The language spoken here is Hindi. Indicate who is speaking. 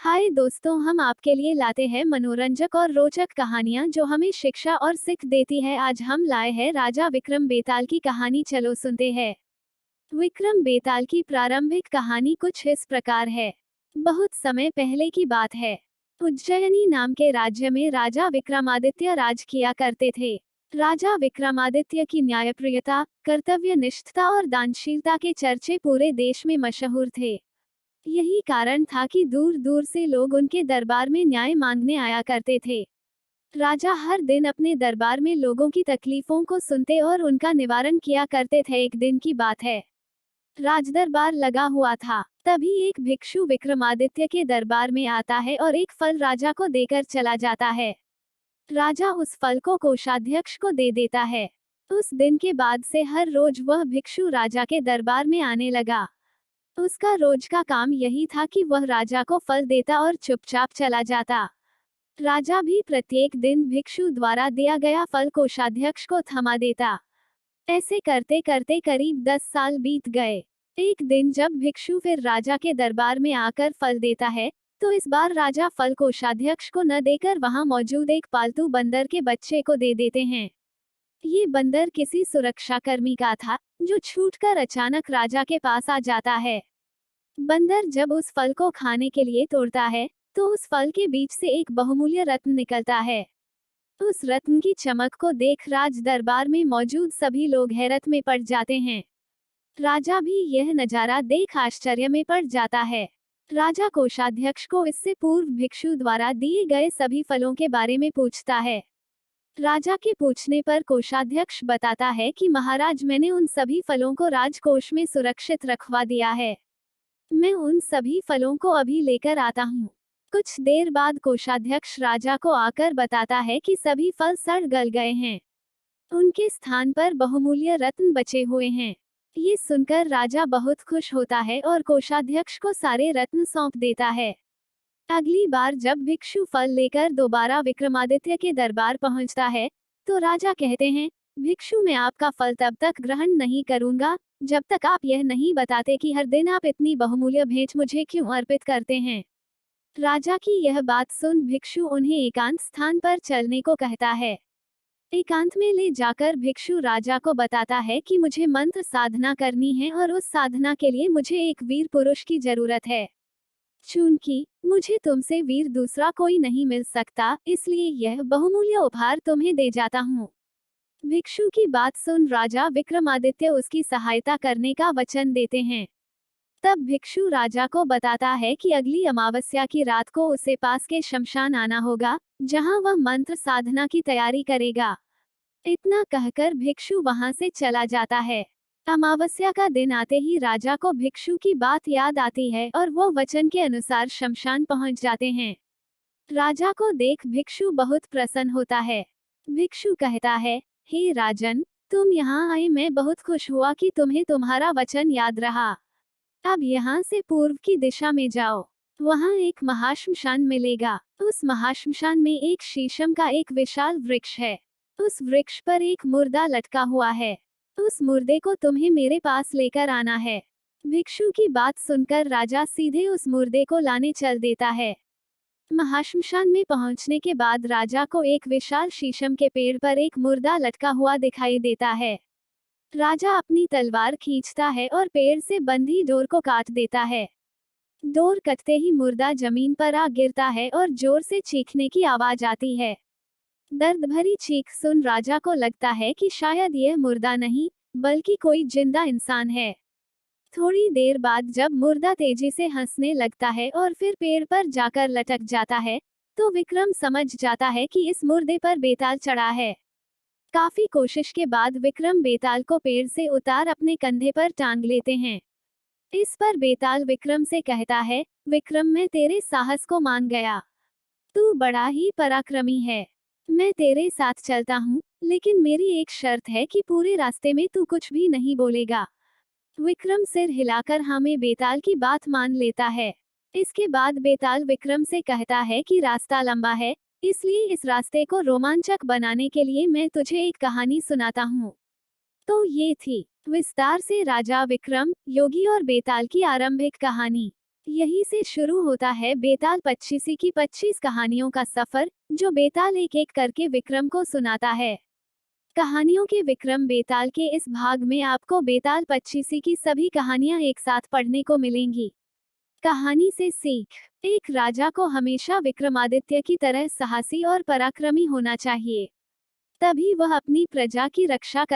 Speaker 1: हाय दोस्तों, हम आपके लिए लाते हैं मनोरंजक और रोचक कहानियां जो हमें शिक्षा और सीख देती है। आज हम लाए हैं राजा विक्रम बेताल की कहानी। चलो सुनते हैं। विक्रम बेताल की प्रारंभिक कहानी कुछ इस प्रकार है। बहुत समय पहले की बात है। उज्जयिनी नाम के राज्य में राजा विक्रमादित्य राज किया करते थे। राजा विक्रमादित्य की न्यायप्रियता, कर्तव्यनिष्ठता और दानशीलता के चर्चे पूरे देश में मशहूर थे। यही कारण था कि दूर दूर से लोग उनके दरबार में न्याय मांगने आया करते थे। राजा हर दिन अपने दरबार में लोगों की तकलीफों को सुनते और उनका निवारण किया करते थे। एक दिन की बात है। राजदरबार लगा हुआ था। तभी एक भिक्षु विक्रमादित्य के दरबार में आता है और एक फल राजा को देकर चला जाता है। राजा उस फल को कोषाध्यक्ष को दे देता है। उस दिन के बाद से हर रोज वह भिक्षु राजा के दरबार में आने लगा। उसका रोज का काम यही था कि वह राजा को फल देता और चुपचाप चला जाता। राजा भी प्रत्येक दिन भिक्षु द्वारा दिया गया फल कोषाध्यक्ष को थमा देता। ऐसे करते करते करीब 10 साल बीत गए। एक दिन जब भिक्षु फिर राजा के दरबार में आकर फल देता है, तो इस बार राजा फल कोषाध्यक्ष को न देकर वहां मौजूद एक पालतू बंदर के बच्चे को दे देते हैं। ये बंदर किसी सुरक्षाकर्मी का था, जो छूटकर अचानक राजा के पास आ जाता है। बंदर जब उस फल को खाने के लिए तोड़ता है, तो उस फल के बीच से एक बहुमूल्य रत्न निकलता है। उस रत्न की चमक को देख राज दरबार में मौजूद सभी लोग हैरत में पड़ जाते हैं। राजा भी यह नजारा देख आश्चर्य में पड़ जाता है। राजा कोषाध्यक्ष को इससे पूर्व भिक्षु द्वारा दिए गए सभी फलों के बारे में पूछता है। राजा के पूछने पर कोषाध्यक्ष बताता है कि महाराज, मैंने उन सभी फलों को राजकोष में सुरक्षित रखवा दिया है। मैं उन सभी फलों को अभी लेकर आता हूँ। कुछ देर बाद कोषाध्यक्ष राजा को आकर बताता है कि सभी फल सड़ गल गए हैं। उनके स्थान पर बहुमूल्य रत्न बचे हुए हैं। ये सुनकर राजा बहुत खुश होता है और कोषाध्यक्ष को सारे रत्न सौंप देता है। अगली बार जब भिक्षु फल लेकर दोबारा विक्रमादित्य के दरबार पहुंचता है, तो राजा कहते हैं, भिक्षु, मैं आपका फल तब तक ग्रहण नहीं करूंगा जब तक आप यह नहीं बताते कि हर दिन आप इतनी बहुमूल्य भेंट मुझे क्यों अर्पित करते हैं। राजा की यह बात सुन भिक्षु उन्हें एकांत स्थान पर चलने को कहता है। एकांत में ले जाकर भिक्षु राजा को बताता है कि मुझे मंत्र साधना करनी है और उस साधना के लिए मुझे एक वीर पुरुष की जरूरत है। चूंकि मुझे तुमसे वीर दूसरा कोई नहीं मिल सकता, इसलिए यह बहुमूल्य उपहार तुम्हें दे जाता हूँ। भिक्षु की बात सुन राजा विक्रमादित्य उसकी सहायता करने का वचन देते हैं। तब भिक्षु राजा को बताता है कि अगली अमावस्या की रात को उसे पास के शमशान आना होगा, जहां वह मंत्र साधना की तैयारी करेगा। इतना कहकर भिक्षु वहां से चला जाता है। अमावस्या का दिन आते ही राजा को भिक्षु की बात याद आती है और वो वचन के अनुसार शमशान पहुंच जाते हैं। राजा को देख भिक्षु बहुत प्रसन्न होता है। भिक्षु कहता है, हे राजन, तुम यहाँ आए, मैं बहुत खुश हुआ कि तुम्हें तुम्हारा वचन याद रहा। अब यहाँ से पूर्व की दिशा में जाओ। वहाँ एक महाश्मशान मिलेगा। उस महाश्मशान में एक शीशम का एक विशाल वृक्ष है। उस वृक्ष पर एक मुर्दा लटका हुआ है। उस मुर्दे को तुम्हें मेरे पास लेकर आना है। भिक्षु की बात सुनकर राजा सीधे उस मुर्दे को लाने चल देता है। महाश्मशान में पहुंचने के बाद राजा को एक विशाल शीशम के पेड़ पर एक मुर्दा लटका हुआ दिखाई देता है। राजा अपनी तलवार खींचता है और पेड़ से बंधी डोर को काट देता है। डोर कटते ही मुर्दा जमीन पर आ गिरता है और जोर से चीखने की आवाज आती है। दर्द भरी चीख सुन राजा को लगता है कि शायद यह मुर्दा नहीं, बल्कि कोई जिंदा इंसान है। थोड़ी देर बाद जब मुर्दा तेजी से हंसने लगता है और फिर पेड़ पर जाकर लटक जाता है, तो विक्रम समझ जाता है कि इस मुर्दे पर बेताल चढ़ा है। काफी कोशिश के बाद विक्रम बेताल को पेड़ से उतार अपने कंधे पर टांग लेते हैं। इस पर बेताल विक्रम से कहता है, विक्रम, मैं तेरे साहस को मान गया। तू बड़ा ही पराक्रमी है। मैं तेरे साथ चलता हूँ, लेकिन मेरी एक शर्त है कि पूरे रास्ते में तू कुछ भी नहीं बोलेगा। विक्रम सिर हिलाकर हाँ में बेताल की बात मान लेता है। इसके बाद बेताल विक्रम से कहता है कि रास्ता लंबा है, इसलिए इस रास्ते को रोमांचक बनाने के लिए मैं तुझे एक कहानी सुनाता हूँ। तो ये थी विस्तार से राजा विक्रम, योगी और बेताल की आरंभिक कहानी। यहीं से शुरू होता है बेताल पच्चीसी की 25 कहानियों का सफर, जो बेताल एक एक करके विक्रम को सुनाता है। कहानियों के विक्रम बेताल के इस भाग में आपको बेताल पच्चीसी की सभी कहानियां एक साथ पढ़ने को मिलेंगी। कहानी से सीख। एक राजा को हमेशा विक्रमादित्य की तरह साहसी और पराक्रमी होना चाहिए, तभी वह अपनी प्रजा की रक्षा कर